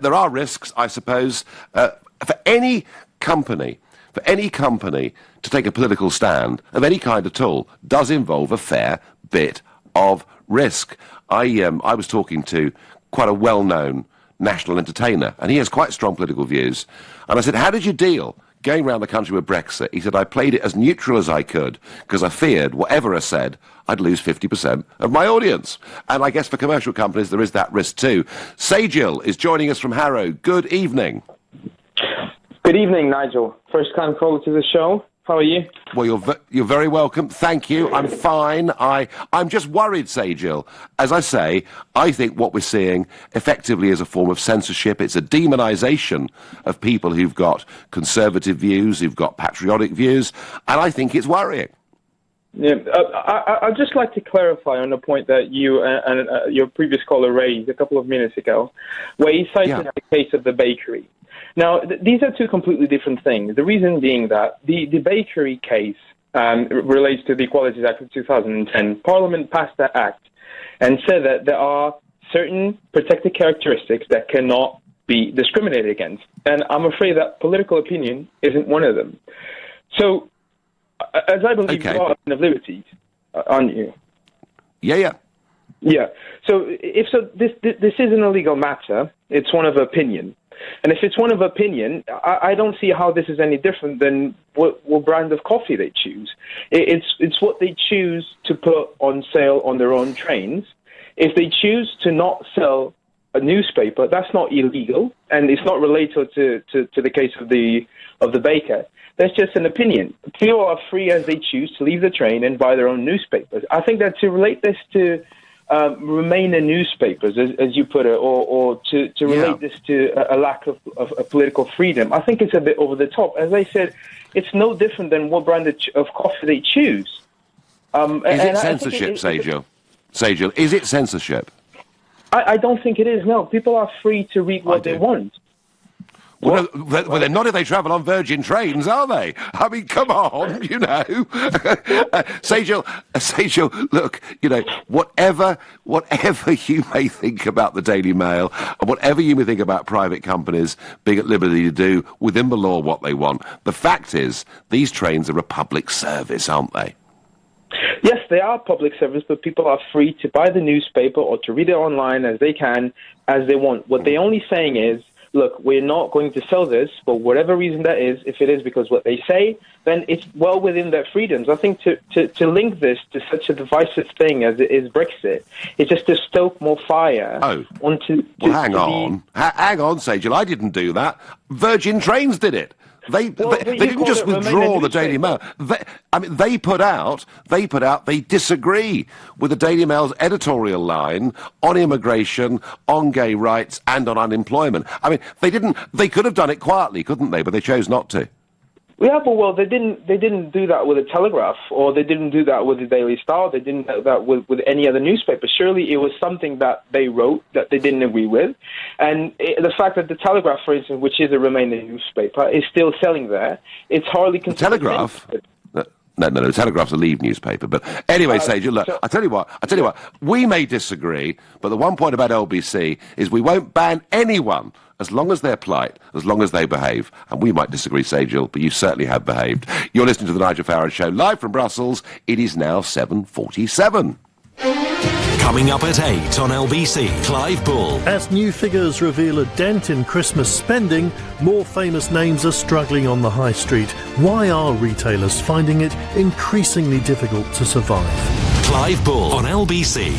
there are risks, I suppose, for any company to take a political stand of any kind at all does involve a fair bit of risk. I was talking to quite a well-known national entertainer, and he has quite strong political views. And I said, how did you deal going around the country with Brexit? He said, I played it as neutral as I could because I feared whatever I said, I'd lose 50% of my audience. And I guess for commercial companies, there is that risk too. Sajil is joining us from Harrow. Good evening. Good evening, Nigel. First time caller to the show. How are you? Well, you're very welcome. Thank you. I'm fine. I'm just worried, Sajil. As I say, I think what we're seeing effectively is a form of censorship. It's a demonisation of people who've got conservative views, who've got patriotic views, and I think it's worrying. Yeah, I'd just like to clarify on the point that you and your previous caller raised a couple of minutes ago, where he cited the case of the bakery. Now, these are two completely different things. The reason being that the bakery case relates to the Equalities Act of 2010. Parliament passed that act and said that there are certain protected characteristics that cannot be discriminated against. And I'm afraid that political opinion isn't one of them. So, as I believe you are a man of liberties, aren't you? Yeah. Yeah. So, this isn't a legal matter. It's one of opinion. And if it's one of opinion, I don't see how this is any different than what brand of coffee they choose. It's what they choose to put on sale on their own trains. If they choose to not sell a newspaper, that's not illegal, and it's not related to the case of the baker. That's just an opinion. People are free as they choose to leave the train and buy their own newspapers. I think that to relate this to Remainer newspapers, as you put it, or to relate this to a lack of political freedom, I think it's a bit over the top. As I said, it's no different than what brand of coffee they choose. Is it censorship, Sajil? Sajil, is it censorship? I don't think it is, no. People are free to read what they want. Well, they're not if they travel on Virgin trains, are they? I mean, come on, you know. Sajil, look, you know, whatever you may think about the Daily Mail, and whatever you may think about private companies being at liberty to do within the law what they want, the fact is, these trains are a public service, aren't they? Yes, they are public service, but people are free to buy the newspaper or to read it online as they can, as they want. What they're only saying is, look, we're not going to sell this for whatever reason that is. If it is because what they say, then it's well within their freedoms. I think to link this to such a divisive thing as it is Brexit, it's just to stoke more fire onto... Hang on, Sajil, I didn't do that. Virgin Trains did it. They didn't just withdraw the Daily Mail. They put out they disagree with the Daily Mail's editorial line on immigration, on gay rights, and on unemployment. I mean, they could have done it quietly, couldn't they? But they chose not to. Yeah, but well, they didn't do that with the Telegraph, or they didn't do that with the Daily Star. They didn't do that with any other newspaper. Surely it was something that they wrote that they didn't agree with, and the fact that the Telegraph, for instance, which is a Remainer newspaper, is still selling there, it's hardly considered. Telegraph. No, Telegraph's a Leave newspaper. But anyway, Sajal, look, I tell you what, we may disagree, but the one point about LBC is we won't ban anyone as long as they're polite, as long as they behave. And we might disagree, Sajal, but you certainly have behaved. You're listening to the Nigel Farage Show, live from Brussels. It is now 7:47. Coming up at 8 on LBC, Clive Bull. As new figures reveal a dent in Christmas spending, more famous names are struggling on the high street. Why are retailers finding it increasingly difficult to survive? Clive Bull on LBC.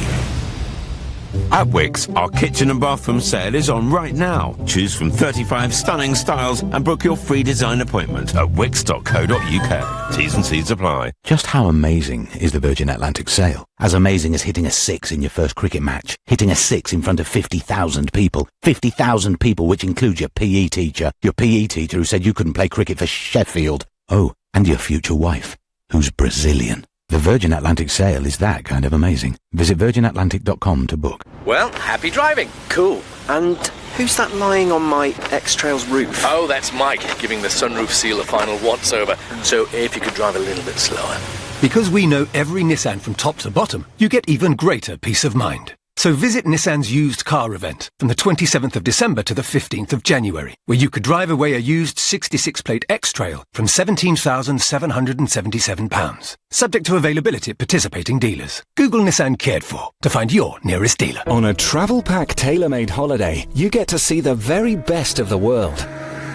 At Wickes, our kitchen and bathroom sale is on right now. Choose from 35 stunning styles and book your free design appointment at wickes.co.uk. T's and C's apply. Just how amazing is the Virgin Atlantic sale? As amazing as hitting a 6 in your first cricket match. Hitting a 6 in front of 50,000 people. 50,000 people, which includes your PE teacher. Your PE teacher who said you couldn't play cricket for Sheffield. Oh, and your future wife, who's Brazilian. The Virgin Atlantic sale is that kind of amazing. Visit virginatlantic.com to book. Well, happy driving. Cool. And who's that lying on my X-Trail's roof? Oh, that's Mike, giving the sunroof seal a final once-over. So if you could drive a little bit slower. Because we know every Nissan from top to bottom, you get even greater peace of mind. So visit Nissan's used car event from the 27th of December to the 15th of January, where you could drive away a used 66-plate X-Trail from £17,777. Subject to availability at participating dealers. Google Nissan Cared For to find your nearest dealer. On a travel pack tailor-made holiday, you get to see the very best of the world.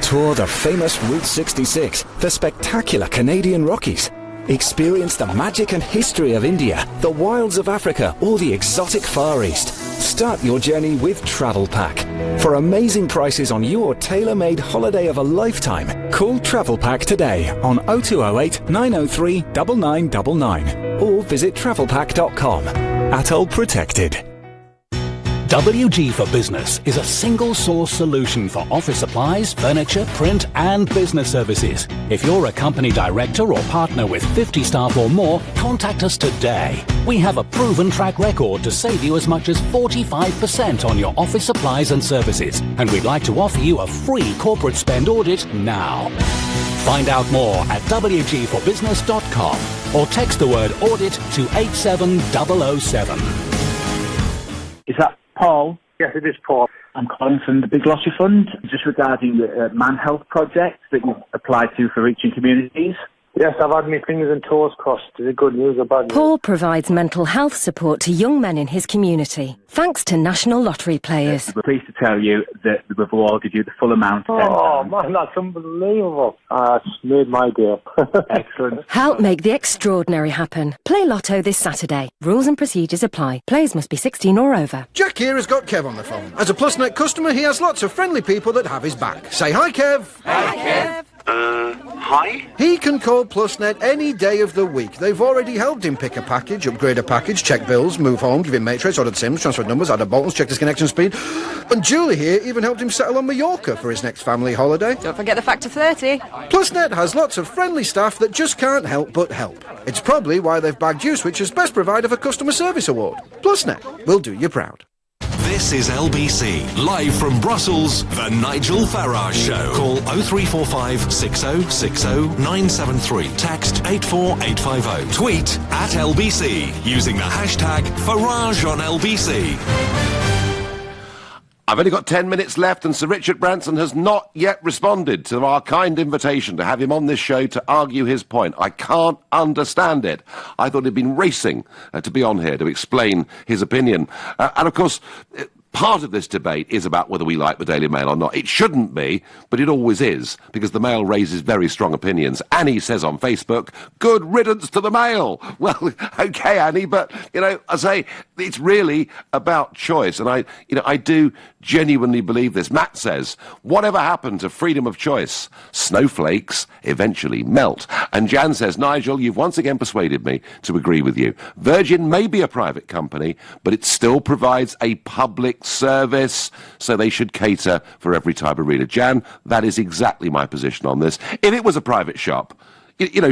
Tour the famous Route 66, the spectacular Canadian Rockies. Experience the magic and history of India, the wilds of Africa, or the exotic Far East. Start your journey with Travel Pack. For amazing prices on your tailor-made holiday of a lifetime, call Travel Pack today on 0208 903 9999 or visit travelpack.com. Atoll Protected. WG for Business is a single-source solution for office supplies, furniture, print and business services. If you're a company director or partner with 50 staff or more, contact us today. We have a proven track record to save you as much as 45% on your office supplies and services, and we'd like to offer you a free corporate spend audit now. Find out more at wgforbusiness.com or text the word audit to 87007. Is that Paul? Yes, it is Paul. I'm calling from the Big Lottery Fund, just regarding the Man Health project that you've applied to for reaching communities. Yes, I've had my fingers and toes crossed. Is it good news or bad news? Paul provides mental health support to young men in his community, thanks to national lottery players. We're pleased to tell you that we've awarded you the full amount. Oh, man, that's unbelievable. It's made my day. Excellent. Help make the extraordinary happen. Play Lotto this Saturday. Rules and procedures apply. Players must be 16 or over. Jack here has got Kev on the phone. As a PlusNet customer, he has lots of friendly people that have his back. Say hi, Kev. Hi, Kev. Hi? He can call PlusNet any day of the week. They've already helped him pick a package, upgrade a package, check bills, move home, give him matrix, ordered SIMs, transferred numbers, added buttons, checked his connection speed. And Julie here even helped him settle on Mallorca for his next family holiday. Don't forget the factor 30. PlusNet has lots of friendly staff that just can't help but help. It's probably why they've bagged Uswitch's Best Provider for Customer Service Award. PlusNet will do you proud. This is LBC, live from Brussels, the Nigel Farage Show. Call 0345 6060 973. Text 84850. Tweet at LBC using the hashtag Farage on LBC. I've only got 10 minutes left, and Sir Richard Branson has not yet responded to our kind invitation to have him on this show to argue his point. I can't understand it. I thought he'd been racing to be on here to explain his opinion. And of course, part of this debate is about whether we like the Daily Mail or not. It shouldn't be, but it always is, because the Mail raises very strong opinions. Annie says on Facebook, good riddance to the Mail. Well, okay, Annie, but, I say, it's really about choice. And I do genuinely believe this. Matt says, whatever happened to freedom of choice? Snowflakes eventually melt. And Jan says, Nigel, you've once again persuaded me to agree with you. Virgin may be a private company, but it still provides a public service, so they should cater for every type of reader. Jan, that is exactly my position on this. If it was a private shop,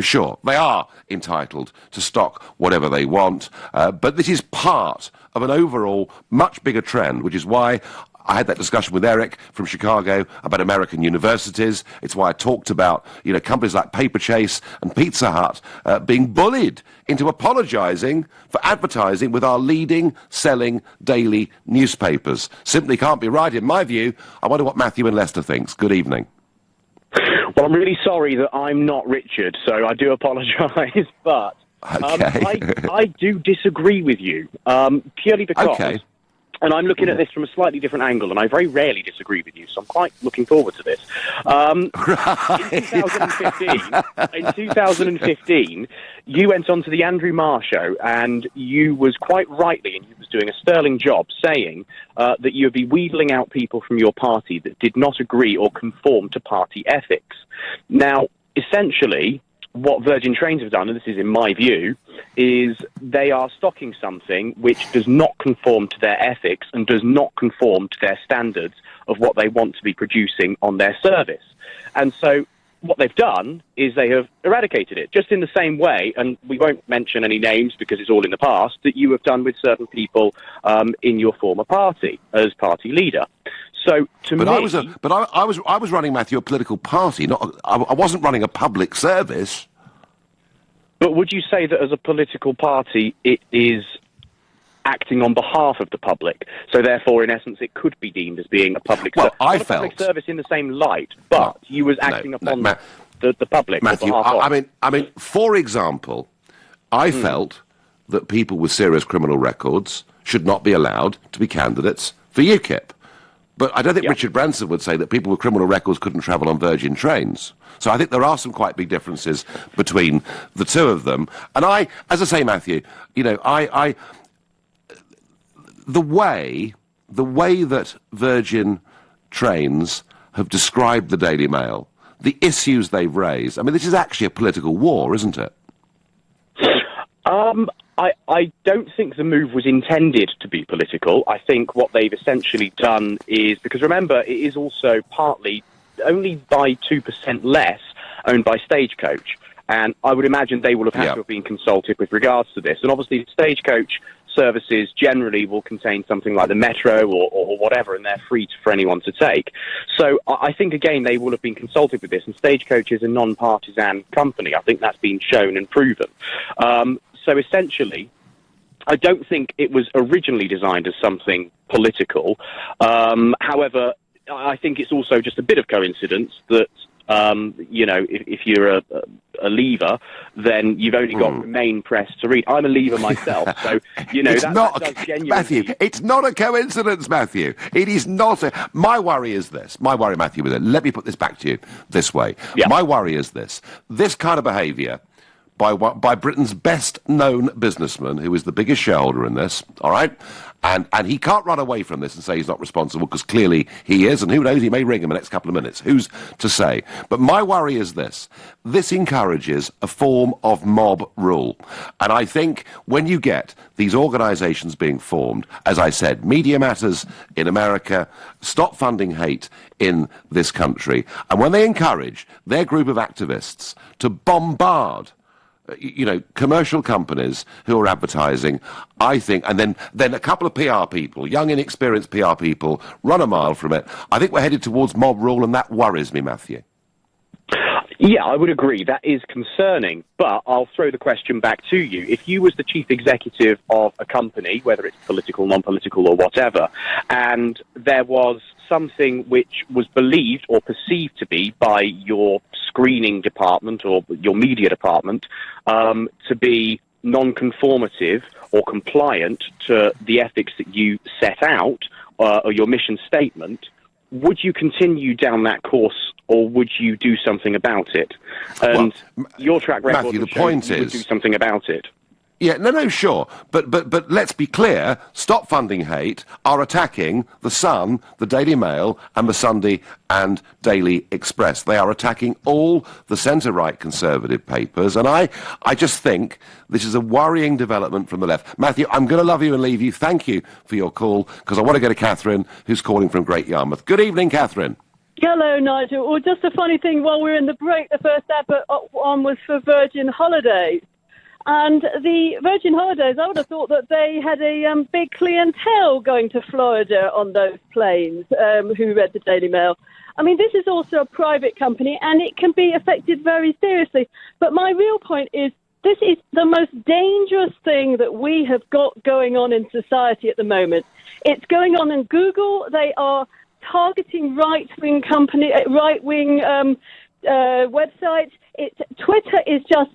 sure, they are entitled to stock whatever they want, but this is part of an overall much bigger trend, which is why I had that discussion with Eric from Chicago about American universities. It's why I talked about, companies like Paperchase and Pizza Hut being bullied into apologising for advertising with our leading selling daily newspapers. Simply can't be right, in my view. I wonder what Matthew in Leicester thinks. Good evening. Well, I'm really sorry that I'm not Richard, so I do apologise, but I do disagree with you, purely because, and I'm looking at this from a slightly different angle, and I very rarely disagree with you, so I'm quite looking forward to this. In 2015, you went on to the Andrew Marr show, and you was quite rightly, and you was doing a sterling job, saying that you would be wheedling out people from your party that did not agree or conform to party ethics. Now, essentially, what Virgin Trains have done, and this is in my view, is they are stocking something which does not conform to their ethics and does not conform to their standards of what they want to be producing on their service. And so what they've done is they have eradicated it, just in the same way, and we won't mention any names because it's all in the past, that you have done with certain people in your former party as party leader. So I was running, Matthew, a political party. I wasn't running a public service. But would you say that as a political party, it is acting on behalf of the public? So therefore, in essence, it could be deemed as being a public service. Well, public service in the same light, but you was acting upon the public. Matthew, I mean, for example, I felt that people with serious criminal records should not be allowed to be candidates for UKIP. But I don't think Richard Branson would say that people with criminal records couldn't travel on Virgin Trains. So I think there are some quite big differences between the two of them. And as I say, Matthew, the way that Virgin Trains have described the Daily Mail, the issues they've raised, I mean, this is actually a political war, isn't it? I don't think the move was intended to be political. I think what they've essentially done is, because remember, it is also partly only by 2% less owned by Stagecoach. And I would imagine they will have had to have been consulted with regards to this. And obviously, Stagecoach services generally will contain something like the Metro or whatever, and they're free for anyone to take. So I think, again, they will have been consulted with this. And Stagecoach is a non-partisan company. I think that's been shown and proven. So essentially, I don't think it was originally designed as something political. However, I think it's also just a bit of coincidence that, if you're a Leaver, then you've only got Remain press to read. I'm a Leaver myself, so, Matthew, it's not a coincidence, Matthew. It is not. My worry is this. My worry, Matthew, with it. Let me put this back to you this way. Yeah. My worry is this. This kind of behaviour by Britain's best-known businessman, who is the biggest shareholder in this, all right? And he can't run away from this and say he's not responsible, because clearly he is, and who knows, he may ring him in the next couple of minutes. Who's to say? But my worry is this. This encourages a form of mob rule. And I think when you get these organisations being formed, as I said, Media Matters in America, Stop Funding Hate in this country, and when they encourage their group of activists to bombard commercial companies who are advertising, I think, and then a couple of PR people, young, inexperienced PR people, run a mile from it. I think we're headed towards mob rule, and that worries me, Matthew. Yeah, I would agree. That is concerning. But I'll throw the question back to you. If you was the chief executive of a company, whether it's political, non-political, or whatever, and there was something which was believed or perceived to be by your screening department or your media department to be non-conformative or compliant to the ethics that you set out or your mission statement, would you continue down that course, or would you do something about it? And your track record, Matthew, the point is, would do something about it. Yeah, no, sure. But let's be clear, Stop Funding Hate are attacking The Sun, the Daily Mail, and the Sunday and Daily Express. They are attacking all the centre-right conservative papers, and I just think this is a worrying development from the left. Matthew, I'm going to love you and leave you. Thank you for your call, because I want to go to Catherine, who's calling from Great Yarmouth. Good evening, Catherine. Hello, Nigel. Well, just a funny thing, while we were in the break, the first advert on was for Virgin Holidays. And the Virgin Holidays, I would have thought that they had a big clientele going to Florida on those planes who read the Daily Mail. I mean, this is also a private company, and it can be affected very seriously. But my real point is, this is the most dangerous thing that we have got going on in society at the moment. It's going on in Google. They are targeting right-wing websites. Twitter is just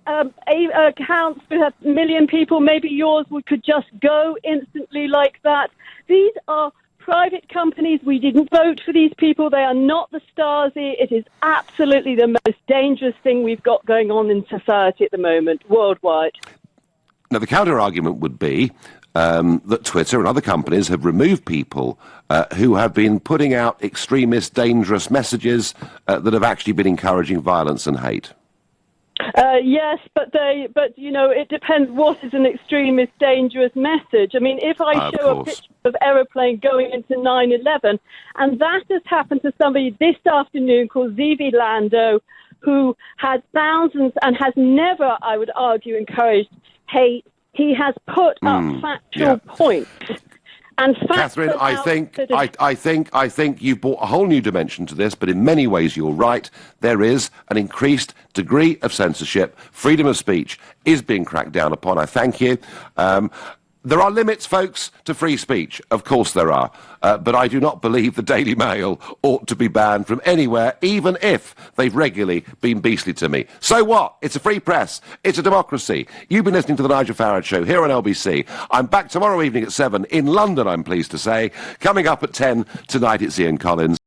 accounts who have a million people. Maybe yours could just go instantly like that. These are private companies. We didn't vote for these people. They are not the Stasi. It is absolutely the most dangerous thing we've got going on in society at the moment, worldwide. Now, the counter-argument would be that Twitter and other companies have removed people who have been putting out extremist, dangerous messages that have actually been encouraging violence and hate. Yes, but you know, it depends what is an extremist, dangerous message. I mean, if I show a picture of aeroplane going into 9/11, and that has happened to somebody this afternoon called Zivi Lando, who had thousands and has never, I would argue, encouraged hate. He has put up factual points. And Catherine, I think you've brought a whole new dimension to this, but in many ways you're right. There is an increased degree of censorship. Freedom of speech is being cracked down upon. I thank you. There are limits, folks, to free speech. Of course there are. But I do not believe the Daily Mail ought to be banned from anywhere, even if they've regularly been beastly to me. So what? It's a free press. It's a democracy. You've been listening to the Nigel Farage Show here on LBC. I'm back tomorrow evening at 7 in London, I'm pleased to say. Coming up at 10 tonight, it's Ian Collins.